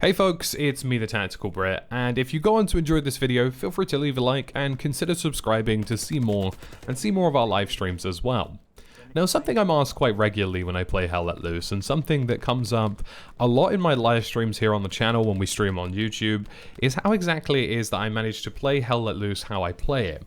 Hey folks, it's me TheTacticalBrit, and if you go on to enjoy this video, feel free to leave a like and consider subscribing to see more of our live streams as well. Now, something I'm asked quite regularly when I play Hell Let Loose, and something that comes up a lot in my live streams here on the channel when we stream on YouTube, is how exactly it is that I manage to play Hell Let Loose how I play it.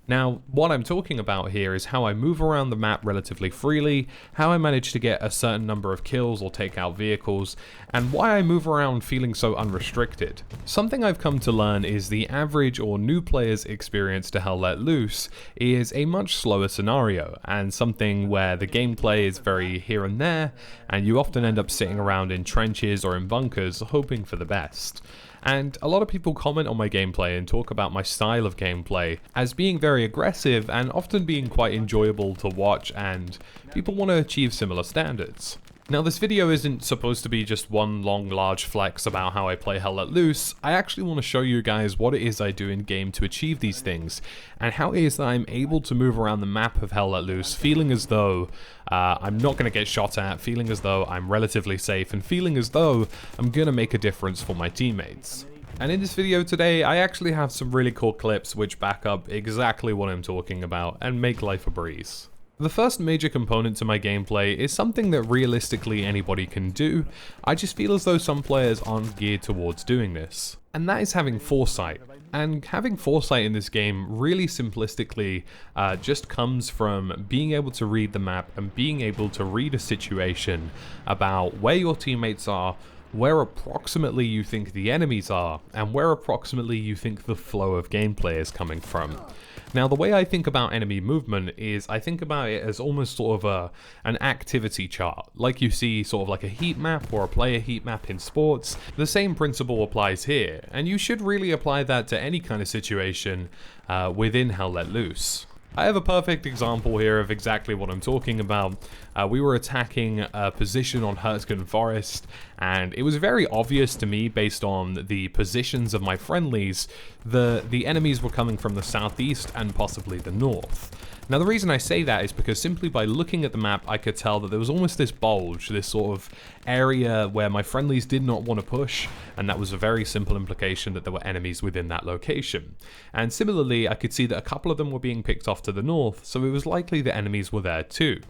Now, what I'm talking about here is how I move around the map relatively freely, how I manage to get a certain number of kills or take out vehicles, and why I move around feeling so unrestricted. Something I've come to learn is the average or new player's experience to Hell Let Loose is a much slower scenario, and something where the gameplay is very here and there, and you often end up sitting around in trenches or in bunkers hoping for the best. And a lot of people comment on my gameplay and talk about my style of gameplay as being very aggressive and often being quite enjoyable to watch, and people want to achieve similar standards. Now, this video isn't supposed to be just one long large flex about how I play Hell Let Loose. I actually want to show you guys what it is I do in game to achieve these things, and how it is that I'm able to move around the map of Hell Let Loose feeling as though I'm not going to get shot at, feeling as though I'm relatively safe, and feeling as though I'm going to make a difference for my teammates. And in this video today, I actually have some really cool clips which back up exactly what I'm talking about and make life a breeze. The first major component to my gameplay is something that realistically anybody can do. I just feel as though some players aren't geared towards doing this. And that is having foresight. And having foresight in this game really simplistically just comes from being able to read the map and being able to read a situation about where your teammates are, where approximately you think the enemies are, and where approximately you think the flow of gameplay is coming from. Now, the way I think about enemy movement is I think about it as almost sort of an activity chart, like you see sort of like a heat map or a player heat map in sports. The same principle applies here, and you should really apply that to any kind of situation within Hell Let Loose. I have a perfect example here of exactly what I'm talking about. We were attacking a position on Hertzgen Forest, and it was very obvious to me based on the positions of my friendlies the enemies were coming from the southeast and possibly the north. Now, the reason I say that is because simply by looking at the map, I could tell that there was almost this bulge, this sort of area where my friendlies did not want to push, and that was a very simple implication that there were enemies within that location. And similarly, I could see that a couple of them were being picked off to the north, so it was likely that enemies were there too.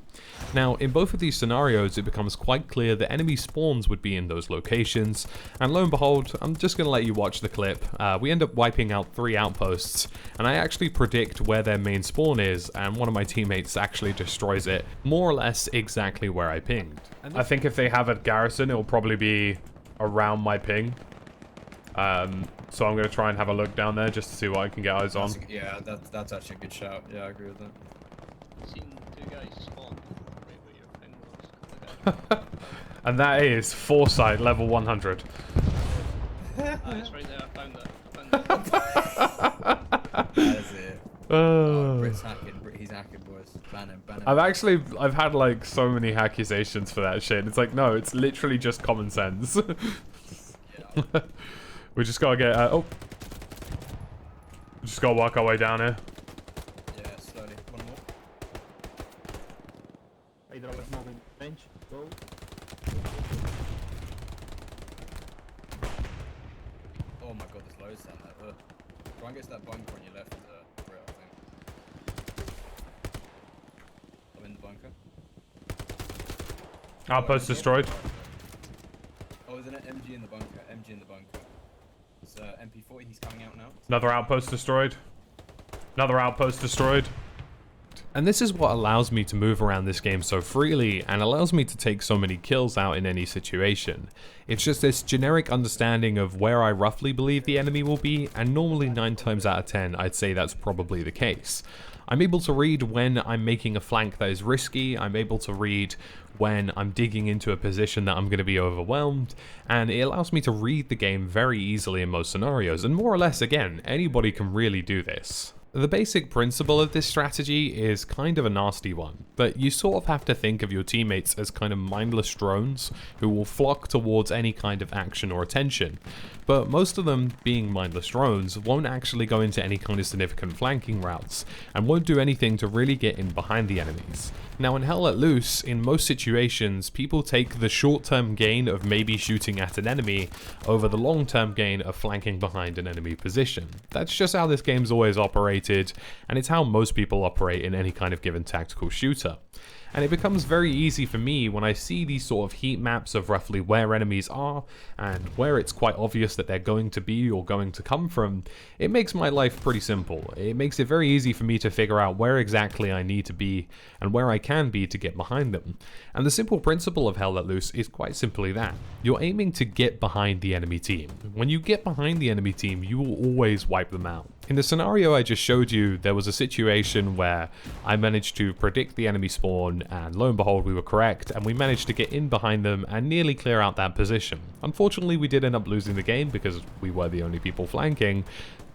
Now, in both of these scenarios, it becomes quite clear that enemy spawns would be in those locations, and lo and behold, I'm just going to let you watch the clip. We end up wiping out 3 outposts, and I actually predict where their main spawn is, and one of my teammates actually destroys it, more or less exactly where I pinged. I think if they have a garrison, it'll probably be around my ping. So I'm going to try and have a look down there just to see what I can get eyes on. Yeah, that's actually a good shout. Yeah, I agree with that. Seen 2 guys spawn right where your ping was. And that is foresight level 100. It's right there, I found it. That's it. Brit's hacking. He's hacking, boys. Ban him. I've had like so many accusations for that shit. It's like, no, it's literally just common sense. Yeah. We just gotta get, we just gotta work our way down here. Yeah, slowly. One more. Hey, drop a moving bench. Go. Oh my god, there's loads down there. Try and get to that bunker on your left, Brit, I think. I'm in the bunker. Outpost destroyed. Oh, there's an MG in the bunker. MG in the bunker. It's MP40, he's coming out now. Another outpost destroyed. Another outpost destroyed. And this is what allows me to move around this game so freely and allows me to take so many kills out in any situation. It's just this generic understanding of where I roughly believe the enemy will be, and normally 9 times out of 10 I'd say that's probably the case. I'm able to read when I'm making a flank that is risky, I'm able to read when I'm digging into a position that I'm going to be overwhelmed, and it allows me to read the game very easily in most scenarios, and more or less, again, anybody can really do this. The basic principle of this strategy is kind of a nasty one, but you sort of have to think of your teammates as kind of mindless drones who will flock towards any kind of action or attention, but most of them, being mindless drones, won't actually go into any kind of significant flanking routes, and won't do anything to really get in behind the enemies. Now in Hell Let Loose, in most situations, people take the short-term gain of maybe shooting at an enemy over the long-term gain of flanking behind an enemy position. That's just how this game's always operated, and it's how most people operate in any kind of given tactical shooter. And it becomes very easy for me when I see these sort of heat maps of roughly where enemies are and where it's quite obvious that they're going to be or going to come from. It makes my life pretty simple. It makes it very easy for me to figure out where exactly I need to be and where I can be to get behind them. And the simple principle of Hell Let Loose is quite simply that. You're aiming to get behind the enemy team. When you get behind the enemy team, you will always wipe them out. In the scenario I just showed you, there was a situation where I managed to predict the enemy spawn, and lo and behold we were correct, and we managed to get in behind them and nearly clear out that position. Unfortunately we did end up losing the game because we were the only people flanking,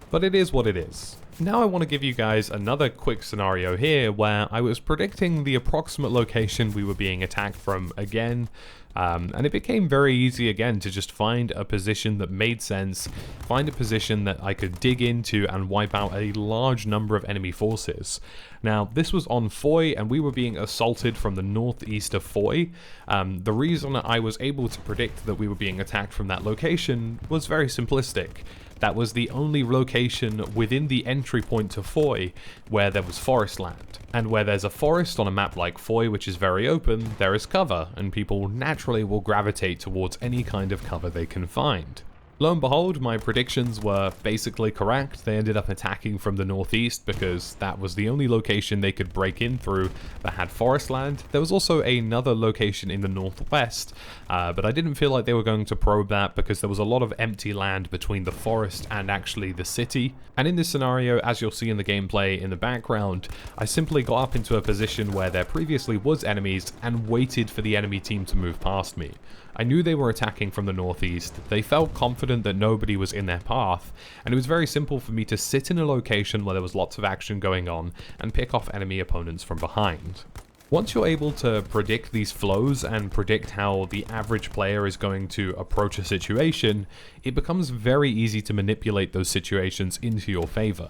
but it is what it is. Now I want to give you guys another quick scenario here where I was predicting the approximate location we were being attacked from again, and it became very easy again to just find a position that made sense, find a position that I could dig into and wipe out a large number of enemy forces. Now this was on Foy and we were being assaulted from the northeast of Foy. The reason I was able to predict that we were being attacked from that location was very simplistic. That was the only location within the entry point to Foy where there was forest land. And where there's a forest on a map like Foy, which is very open, there is cover, and people naturally will gravitate towards any kind of cover they can find. Lo and behold, my predictions were basically correct. They ended up attacking from the northeast because that was the only location they could break in through that had forest land. There was also another location in the northwest, but I didn't feel like they were going to probe that because there was a lot of empty land between the forest and actually the city. And in this scenario, as you'll see in the gameplay in the background, I simply got up into a position where there previously was enemies and waited for the enemy team to move past me. I knew they were attacking from the northeast, they felt confident that nobody was in their path, and it was very simple for me to sit in a location where there was lots of action going on and pick off enemy opponents from behind. Once you're able to predict these flows and predict how the average player is going to approach a situation, it becomes very easy to manipulate those situations into your favor.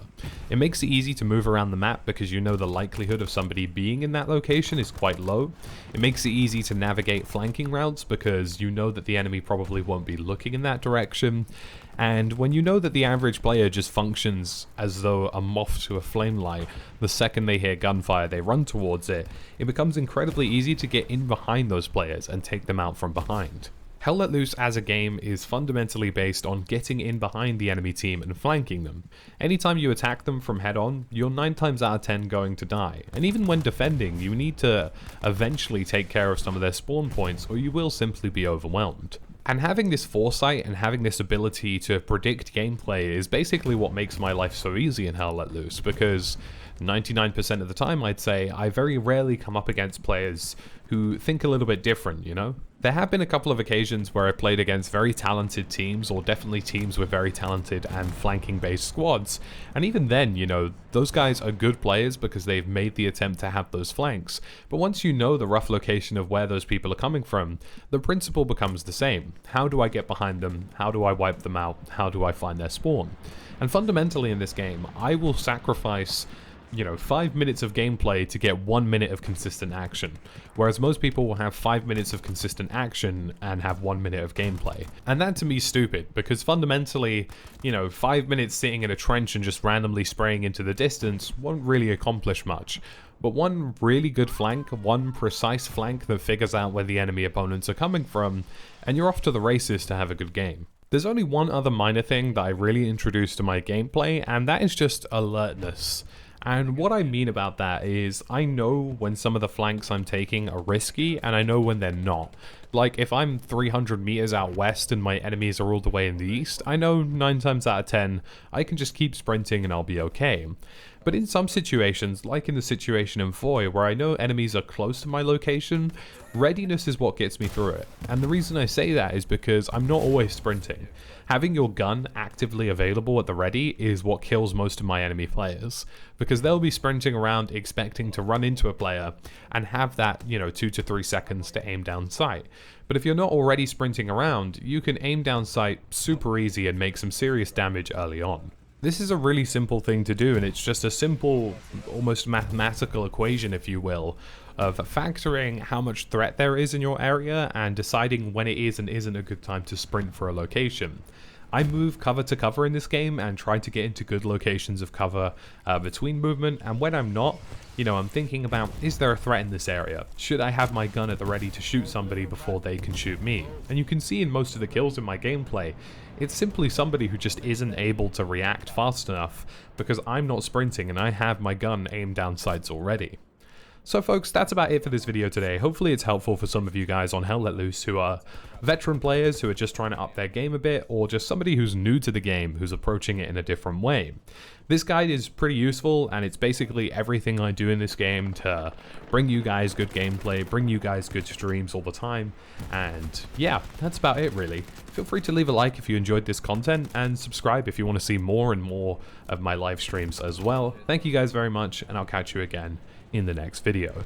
It makes it easy to move around the map because you know the likelihood of somebody being in that location is quite low. It makes it easy to navigate flanking routes because you know that the enemy probably won't be looking in that direction. And when you know that the average player just functions as though a moth to a flame light, the second they hear gunfire they run towards it, it becomes incredibly easy to get in behind those players and take them out from behind. Hell Let Loose as a game is fundamentally based on getting in behind the enemy team and flanking them. Anytime you attack them from head on, you're 9 times out of 10 going to die. And even when defending, you need to eventually take care of some of their spawn points or you will simply be overwhelmed. And having this foresight and having this ability to predict gameplay is basically what makes my life so easy in Hell Let Loose, because 99% of the time I'd say I very rarely come up against players who think a little bit different, you know? There have been a couple of occasions where I played against very talented teams, or definitely teams with very talented and flanking based squads, and even then, you know, those guys are good players because they've made the attempt to have those flanks, but once you know the rough location of where those people are coming from, the principle becomes the same. How do I get behind them? How do I wipe them out? How do I find their spawn? And fundamentally in this game, I will sacrifice 5 minutes of gameplay to get 1 minute of consistent action, whereas most people will have 5 minutes of consistent action and have 1 minute of gameplay. And that to me is stupid, because fundamentally, 5 minutes sitting in a trench and just randomly spraying into the distance won't really accomplish much. But one really good flank, one precise flank that figures out where the enemy opponents are coming from, and you're off to the races to have a good game. There's only one other minor thing that I really introduced to my gameplay, and that is just alertness. And what I mean about that is I know when some of the flanks I'm taking are risky and I know when they're not. Like, if I'm 300 meters out west and my enemies are all the way in the east, I know 9 times out of 10, I can just keep sprinting and I'll be okay. But in some situations, like in the situation in Foy, where I know enemies are close to my location, readiness is what gets me through it. And the reason I say that is because I'm not always sprinting. Having your gun actively available at the ready is what kills most of my enemy players, because they'll be sprinting around expecting to run into a player and have that, 2 to 3 seconds to aim down sight. But if you're not already sprinting around, you can aim down sight super easy and make some serious damage early on. This is a really simple thing to do, and it's just a simple, almost mathematical equation, if you will, of factoring how much threat there is in your area and deciding when it is and isn't a good time to sprint for a location. I move cover to cover in this game and try to get into good locations of cover between movement, and when I'm not, I'm thinking about, is there a threat in this area? Should I have my gun at the ready to shoot somebody before they can shoot me? And you can see in most of the kills in my gameplay, it's simply somebody who just isn't able to react fast enough because I'm not sprinting and I have my gun aimed down sights already. So folks, that's about it for this video today. Hopefully it's helpful for some of you guys on Hell Let Loose who are veteran players who are just trying to up their game a bit, or just somebody who's new to the game who's approaching it in a different way. This guide is pretty useful, and it's basically everything I do in this game to bring you guys good gameplay, bring you guys good streams all the time, and yeah, that's about it really. Feel free to leave a like if you enjoyed this content, and subscribe if you want to see more and more of my live streams as well. Thank you guys very much, and I'll catch you again in the next video.